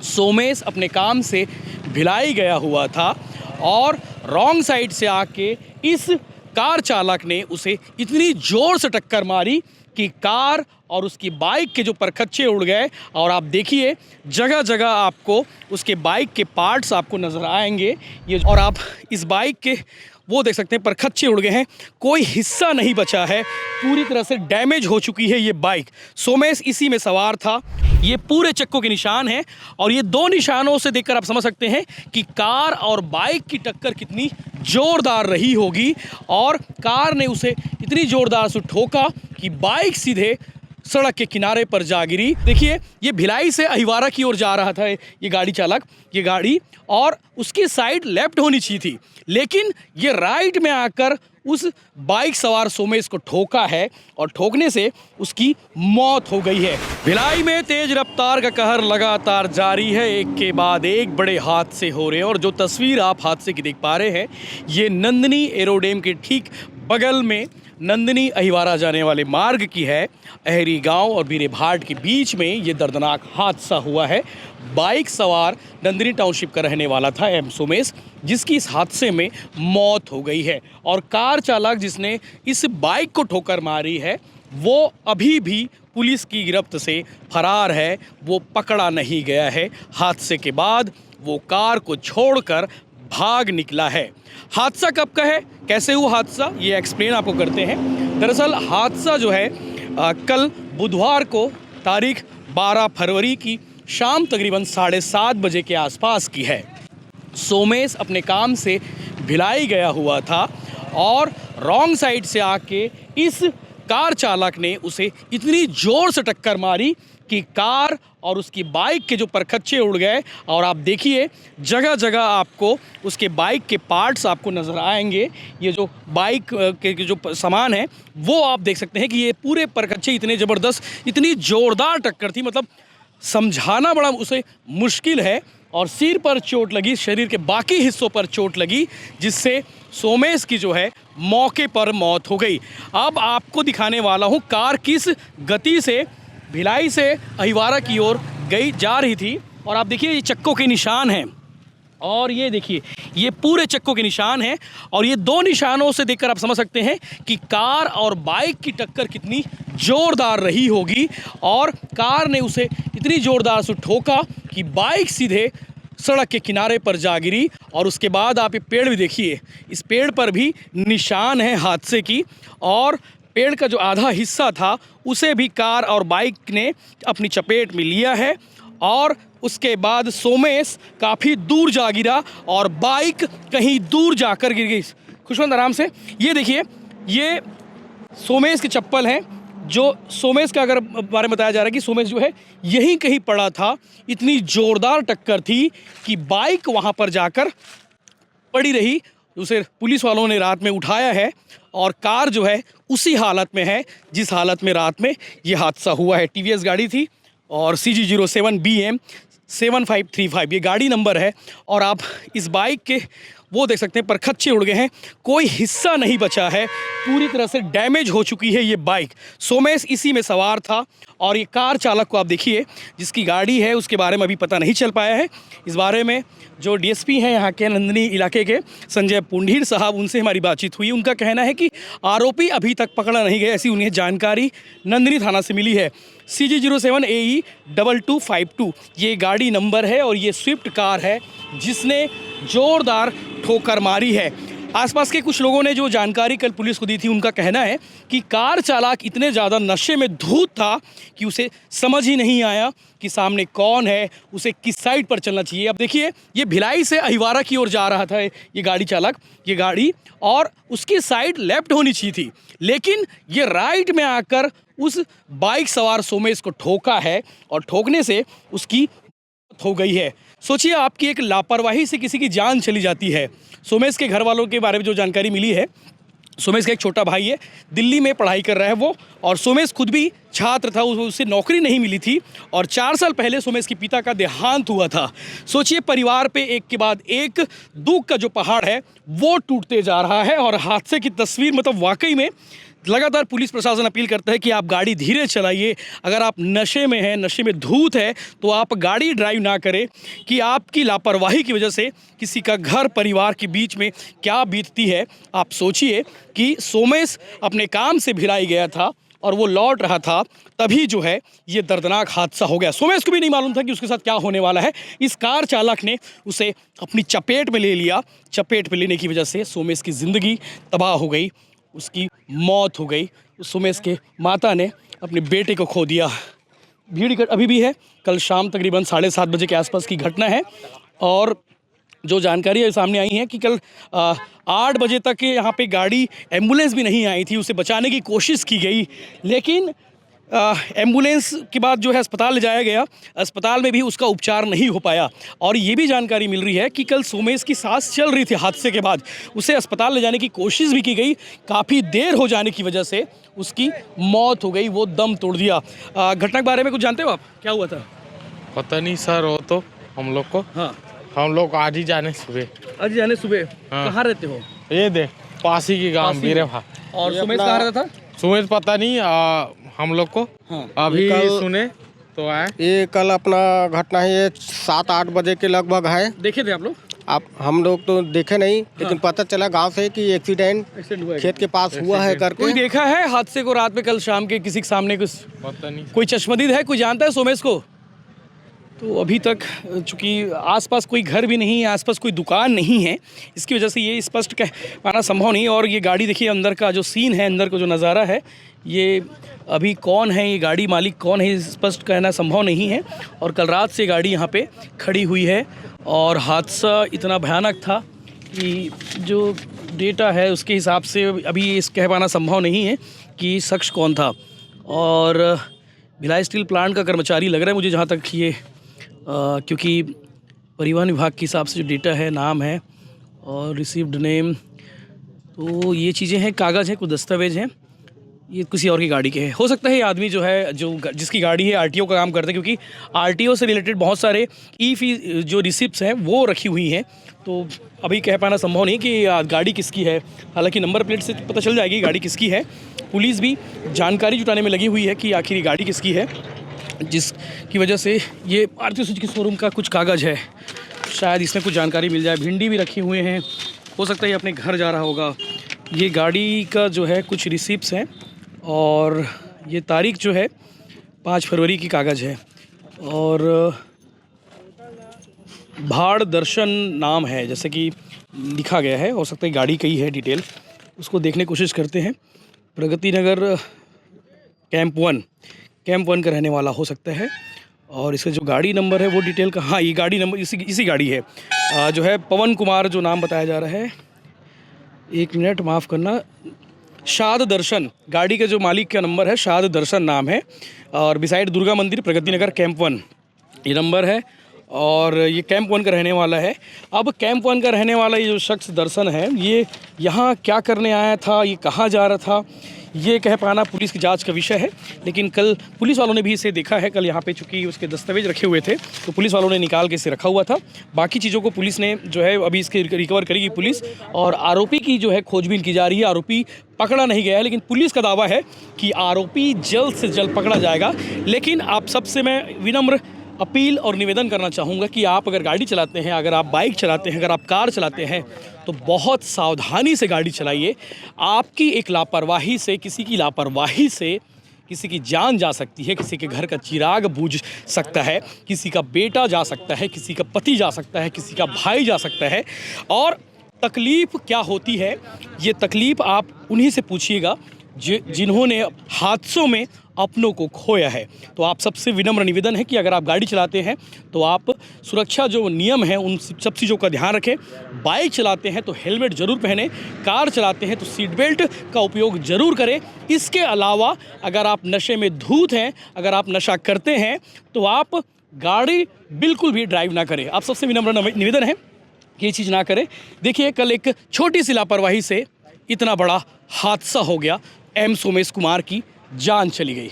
सोमेश अपने काम से भिलाई गया हुआ था और रॉन्ग साइड से आके इस कार चालक ने उसे इतनी ज़ोर से टक्कर मारी कि कार और उसकी बाइक के जो परखच्चे उड़ गए। और आप देखिए जगह जगह आपको उसके बाइक के पार्ट्स आपको नज़र आएंगे ये, और आप इस बाइक के वो देख सकते हैं परखच्चे उड़ गए हैं, कोई हिस्सा नहीं बचा है, पूरी तरह से डैमेज हो चुकी है ये बाइक। सोमेश इसी में सवार था। ये पूरे चक्कों के निशान हैं और ये दो निशानों से देखकर आप समझ सकते हैं कि कार और बाइक की टक्कर कितनी ज़ोरदार रही होगी। और कार ने उसे इतनी ज़ोरदार से ठोका कि बाइक सीधे सड़क के किनारे पर जा गिरी। देखिए ये भिलाई से अहिवारा की ओर जा रहा था ये गाड़ी चालक, ये गाड़ी, और उसकी साइड लेफ्ट होनी चाहिए थी, लेकिन ये राइट में आकर उस बाइक सवार सोमेश को ठोका है और ठोकने से उसकी मौत हो गई है। भिलाई में तेज रफ्तार का कहर लगातार जारी है, एक के बाद एक बड़े हादसे हो रहे हैं। और जो तस्वीर आप हादसे की देख पा रहे हैं ये नंदनी एरोडेम के ठीक बगल में नंदनी अहिवारा जाने वाले मार्ग की है। अहरी गांव और बीरेभाट के बीच में ये दर्दनाक हादसा हुआ है। बाइक सवार नंदनी टाउनशिप का रहने वाला था एम सोमेश, जिसकी इस हादसे में मौत हो गई है। और कार चालक जिसने इस बाइक को ठोकर मारी है वो अभी भी पुलिस की गिरफ्त से फरार है, वो पकड़ा नहीं गया है। हादसे के बाद वो कार को छोड़कर भाग निकला है। हादसा कब का है, कैसे हुआ हादसा, ये एक्सप्लेन आपको करते हैं। दरअसल हादसा जो है कल बुधवार को तारीख 12 फरवरी की शाम तकरीबन 7:30 बजे के आसपास की है। सोमेश अपने काम से भिलाई गया हुआ था और रॉन्ग साइड से आके इस कार चालक ने उसे इतनी ज़ोर से टक्कर मारी कि कार और उसकी बाइक के जो परखच्चे उड़ गए। और आप देखिए जगह जगह आपको उसके बाइक के पार्ट्स आपको नज़र आएंगे। ये जो बाइक के जो सामान है वो आप देख सकते हैं कि ये पूरे परखच्चे इतने ज़बरदस्त, इतनी ज़ोरदार टक्कर थी, मतलब समझाना बड़ा उसे मुश्किल है। और सिर पर चोट लगी, शरीर के बाकी हिस्सों पर चोट लगी, जिससे सोमेश की जो है मौके पर मौत हो गई। अब आपको दिखाने वाला हूँ कार किस गति से भिलाई से अहिवारा की ओर जा रही थी। और आप देखिए ये चक्कों के निशान हैं, और ये देखिए ये पूरे चक्कों के निशान हैं। और ये दो निशानों से देखकर आप समझ सकते हैं कि कार और बाइक की टक्कर कितनी ज़ोरदार रही होगी। और कार ने उसे इतनी ज़ोरदार से ठोका कि बाइक सीधे सड़क के किनारे पर जा गिरी। और उसके बाद आप ये पेड़ भी देखिए, इस पेड़ पर भी निशान है हादसे की, और पेड़ का जो आधा हिस्सा था उसे भी कार और बाइक ने अपनी चपेट में लिया है। और उसके बाद सोमेश काफ़ी दूर जा गिरा और बाइक कहीं दूर जाकर गिर गई। खुशवंत आराम से, ये देखिए ये सोमेश की चप्पल हैं। जो सोमेश का अगर बारे में बताया जा रहा है कि सोमेश जो है यहीं कहीं पड़ा था, इतनी ज़ोरदार टक्कर थी कि बाइक वहाँ पर जाकर पड़ी रही। उसे पुलिस वालों ने रात में उठाया है और कार जो है उसी हालत में है जिस हालत में रात में ये हादसा हुआ है। टीवीएस गाड़ी थी और CG07 BM 7535 ये गाड़ी नंबर है। और आप इस बाइक के वो देख सकते हैं परखच्चे उड़ गए हैं, कोई हिस्सा नहीं बचा है, पूरी तरह से डैमेज हो चुकी है ये बाइक। सोमेश इसी में सवार था। और ये कार चालक को आप देखिए जिसकी गाड़ी है उसके बारे में अभी पता नहीं चल पाया है। इस बारे में जो DSP हैं यहाँ के नंदनी इलाके के संजय पुंडीर साहब, उनसे हमारी बातचीत हुई। उनका कहना है कि आरोपी अभी तक पकड़ा नहीं गया, ऐसी उन्हें जानकारी नंदनी थाना से मिली है। CG07 AE 2252 ये गाड़ी नंबर है और ये स्विफ्ट कार है जिसने ज़ोरदार ठोकर मारी है। आसपास के कुछ लोगों ने जो जानकारी कल पुलिस को दी थी उनका कहना है कि कार चालक इतने ज़्यादा नशे में धूत था कि उसे समझ ही नहीं आया कि सामने कौन है, उसे किस साइड पर चलना चाहिए। अब देखिए ये भिलाई से अहिवारा की ओर जा रहा था ये गाड़ी चालक, ये गाड़ी, और उसकी साइड लेफ्ट होनी चाहिए थी, लेकिन ये राइट में आकर उस बाइक सवार सोमेश को ठोका है और ठोकने से उसकी मौत हो गई है। सोचिए आपकी एक लापरवाही से किसी की जान चली जाती है। सोमेश के घर वालों के बारे में जो जानकारी मिली है, सोमेश का एक छोटा भाई है, दिल्ली में पढ़ाई कर रहा है वो, और सोमेश खुद भी छात्र था, उसे नौकरी नहीं मिली थी और 4 साल पहले सोमेश के पिता का देहांत हुआ था। सोचिए परिवार पे एक के बाद एक दुख का जो पहाड़ है वो टूटते जा रहा है। और हादसे की तस्वीर मतलब वाकई में लगातार पुलिस प्रशासन अपील करता है कि आप गाड़ी धीरे चलाइए। अगर आप नशे में हैं, नशे में धूत है, तो आप गाड़ी ड्राइव ना करें कि आपकी लापरवाही की वजह से किसी का घर परिवार के बीच में क्या बीतती है। आप सोचिए कि सोमेश अपने काम से भिलाई गया था और वो लौट रहा था, तभी जो है ये दर्दनाक हादसा हो गया। सोमेश को भी नहीं मालूम था कि उसके साथ क्या होने वाला है। इस कार चालक ने उसे अपनी चपेट में ले लिया। चपेट में लेने की वजह से सोमेश की ज़िंदगी तबाह हो गई, उसकी मौत हो गई। सोमेश के माता ने अपने बेटे को खो दिया। भीड़ अभी भी है। कल शाम तकरीबन 7:30 बजे के आसपास की घटना है और जो जानकारी सामने आई है कि कल 8 बजे तक यहाँ पे गाड़ी एम्बुलेंस भी नहीं आई थी। उसे बचाने की कोशिश की गई, लेकिन एम्बुलेंस के बाद जो है अस्पताल ले जाया गया। अस्पताल में भी उसका उपचार नहीं हो पाया। और ये भी जानकारी मिल रही है कि कल सोमेश की सांस चल रही थी हादसे के बाद। उसे अस्पताल ले जाने की कोशिश भी की गई, काफ़ी देर हो जाने की वजह से उसकी मौत हो गई, वो दम तोड़ दिया। घटना के बारे में कुछ जानते हो आप, क्या हुआ था? पता नहीं सर, वो तो हम लोग को, हाँ, हम लोग आज ही जाने सुबह। आज जाने सुबह। हाँ। कहाँ रहते हो? ये दे पासी की गांव बीरे भा। और सुमेश कहाँ रहता था? सुमेश पता नहीं, हम लोग को हाँ। अभी सुने तो आए। ये कल अपना घटना है, ये 7-8 बजे के लगभग है। देखे थे आप लोग? आप हम लोग तो देखे नहीं, लेकिन पता चला गांव से कि एक्सीडेंट हुआ है। खेत के पास हुआ है करके। कोई देखा है हादसे को रात में कल शाम के किसी के सामने? कुछ पता नहीं। कोई चश्मदीद है, कोई जानता है सोमेश को? तो अभी तक चूँकि आसपास कोई घर भी नहीं है, आसपास कोई दुकान नहीं है, इसकी वजह से ये स्पष्ट कह पाना संभव नहीं। और ये गाड़ी देखिए, अंदर का जो सीन है, अंदर का जो नज़ारा है, ये अभी कौन है, ये गाड़ी मालिक कौन है, स्पष्ट कहना संभव नहीं है। और कल रात से गाड़ी यहाँ पे खड़ी हुई है और हादसा इतना भयानक था कि जो डेटा है उसके हिसाब से अभी इस कह पाना संभव नहीं है कि शख्स कौन था। और भिलाई स्टील प्लांट का कर्मचारी लग रहा है मुझे, जहाँ तक ये क्योंकि परिवहन विभाग के हिसाब से जो डेटा है, नाम है और रिसीव्ड नेम, तो ये चीज़ें हैं, कागज़ हैं, कुछ दस्तावेज हैं, ये किसी और की गाड़ी के हैं। हो सकता है ये आदमी जो है, जिसकी गाड़ी है, आरटीओ का काम करता है, क्योंकि आरटीओ से रिलेटेड बहुत सारे ई फी जो रिसिप्ट्स हैं वो रखी हुई हैं। तो अभी कह पाना संभव नहीं कि गाड़ी किसकी है। हालांकि नंबर प्लेट से पता चल जाएगी गाड़ी किसकी है। पुलिस भी जानकारी जुटाने में लगी हुई है कि आखिर ये गाड़ी किसकी है, जिसकी वजह से ये मारुति सुजुकी शोरूम का कुछ कागज़ है, शायद इसमें कुछ जानकारी मिल जाए। भिंडी भी रखी हुए हैं, हो सकता है ये अपने घर जा रहा होगा। ये गाड़ी का जो है कुछ रिसिप्ट्स हैं और ये तारीख जो है 5 फरवरी की कागज़ है और भाड़ दर्शन नाम है, जैसे कि लिखा गया है। हो सकता है गाड़ी का ही है डिटेल, उसको देखने की कोशिश करते हैं। प्रगति नगर कैंप 1 का रहने वाला हो सकता है। और इसका जो गाड़ी नंबर है वो डिटेल का, हाँ, ये गाड़ी नंबर इसी गाड़ी है। जो है पवन कुमार जो नाम बताया जा रहा है, 1 मिनट माफ़ करना, शाद दर्शन, गाड़ी के जो मालिक का नंबर है शाद दर्शन नाम है। और बिसाइड दुर्गा मंदिर, प्रगति नगर, कैंप 1 ये नंबर है और ये कैंप 1 का रहने वाला है। अब कैंप 1 का रहने वाला ये जो शख्स दर्शन है, ये यहाँ क्या करने आया था, ये कहाँ जा रहा था, ये कह पाना पुलिस की जांच का विषय है। लेकिन कल पुलिस वालों ने भी इसे देखा है। कल यहाँ पे चूँकि उसके दस्तावेज रखे हुए थे तो पुलिस वालों ने निकाल के इसे रखा हुआ था। बाकी चीज़ों को पुलिस ने जो है अभी इसके रिकवर करेगी पुलिस, और आरोपी की जो है खोजबीन की जा रही है। आरोपी पकड़ा नहीं गया है, लेकिन पुलिस का दावा है कि आरोपी जल्द से जल्द पकड़ा जाएगा। लेकिन आप सबसे मैं विनम्र अपील और निवेदन करना चाहूँगा कि आप अगर गाड़ी चलाते हैं, अगर आप बाइक चलाते हैं, अगर आप कार चलाते हैं, तो बहुत सावधानी से गाड़ी चलाइए। आपकी एक लापरवाही से, किसी की लापरवाही से किसी की जान जा सकती है, किसी के घर का चिराग बुझ सकता है, किसी का बेटा जा सकता है, किसी का पति जा सकता है, किसी का भाई जा सकता है। और तकलीफ़ क्या होती है, ये तकलीफ़ आप उन्हीं से पूछिएगा जिन्होंने हादसों में अपनों को खोया है। तो आप सबसे विनम्र निवेदन है कि अगर आप गाड़ी चलाते हैं तो आप सुरक्षा जो नियम हैं उन सब चीज़ों का ध्यान रखें। बाइक चलाते हैं तो हेलमेट ज़रूर पहनें, कार चलाते हैं तो सीट बेल्ट का उपयोग ज़रूर करें। इसके अलावा अगर आप नशे में धूत हैं, अगर आप नशा करते हैं, तो आप गाड़ी बिल्कुल भी ड्राइव ना करें। आप सबसे विनम्र निवेदन है कि ये चीज़ ना करें। देखिए, कल एक छोटी सी लापरवाही से इतना बड़ा हादसा हो गया, एम सोमेश कुमार की जान चली गई।